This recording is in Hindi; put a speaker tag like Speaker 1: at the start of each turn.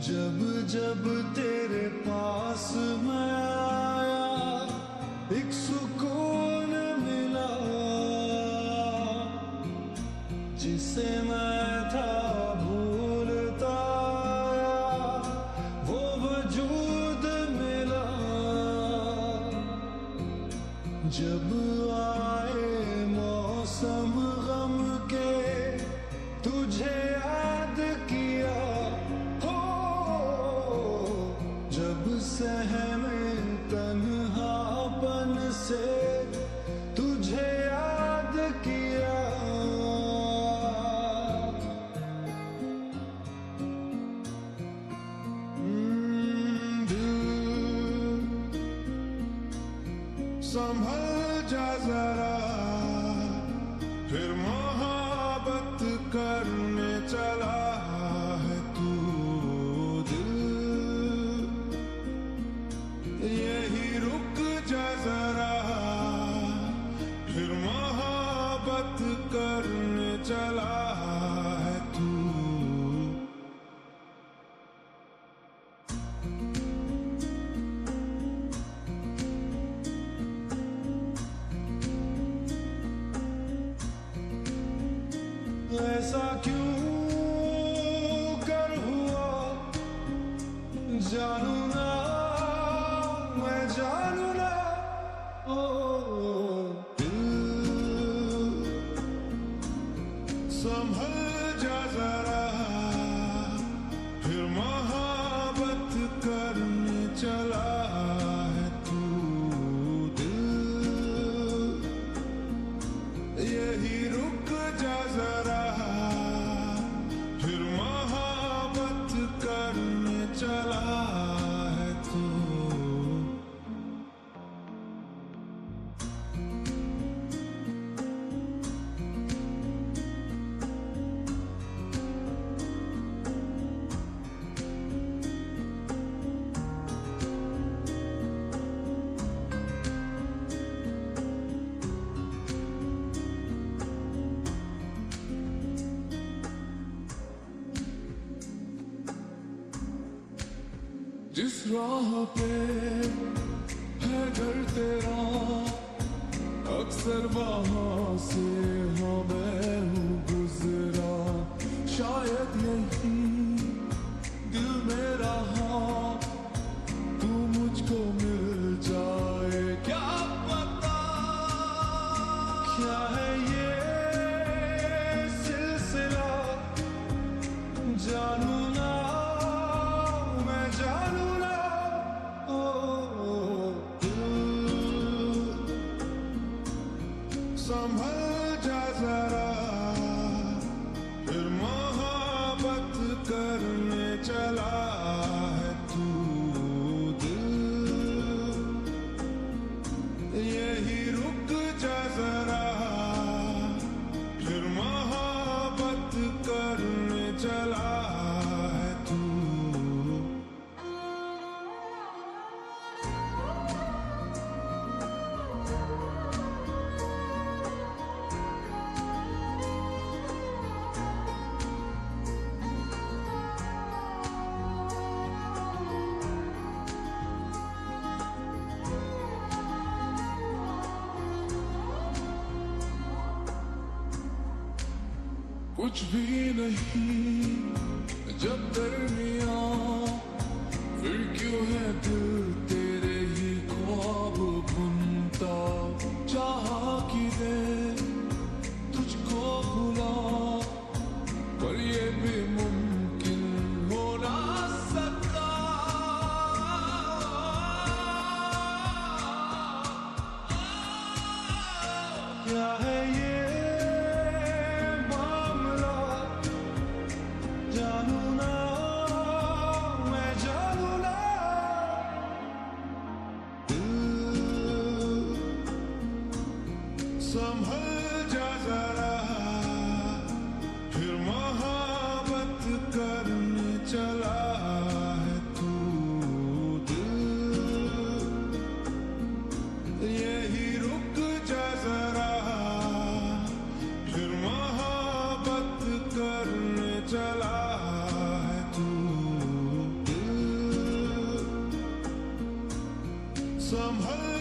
Speaker 1: जब जब तेरे पास मैं आया एक सुकून मिला, जिसे मैं था भूलता वो वजूद मिला। जब आए मौसम गम के तुझे याद किया, जब सहमे तन्हापन से तुझे याद किया। दिल संभल जा जरा, फिर मोहब्बत करने चला है तू। यही रुक जा जरा, फिर मोहब्बत करने चला है तू। ऐसा क्यों कर हुआ जानू ना, मैं जानू ना। ओ दिल संभल जा जरा, फिर मोहब्बत करने चला है तू। दिल यही रुक जा जरा, फिर मोहब्बत करने चला है तू। जिस राह पे है घर तेरा, अक्सर वहां से हाँ मैं हूँ गुजरा। शायद यही दिल में रहा, तू मुझको मिल जाए। क्या पता क्या है ये सिलसिला, जानू ना मैं जानू। संभल जा जरा, फिर मोहब्बत करने चला है तू। दिल यही रुक जा जरा, फिर मोहब्बत करने चला है तू। कुछ भी नहीं जब दरमिया, फिर क्यों है दिल तेरे ही ख्वाब बुनता। चाहा कि दे तुझको भुला, पर ये भी मुमकिन हो ना सका। क्या है ये जानू ना संभल जा जरा, फिर मोहब्बत करने चला है तू दिल, यही रुक जा जरा, फिर मोहब्बत करने चला है तू दिल, संभल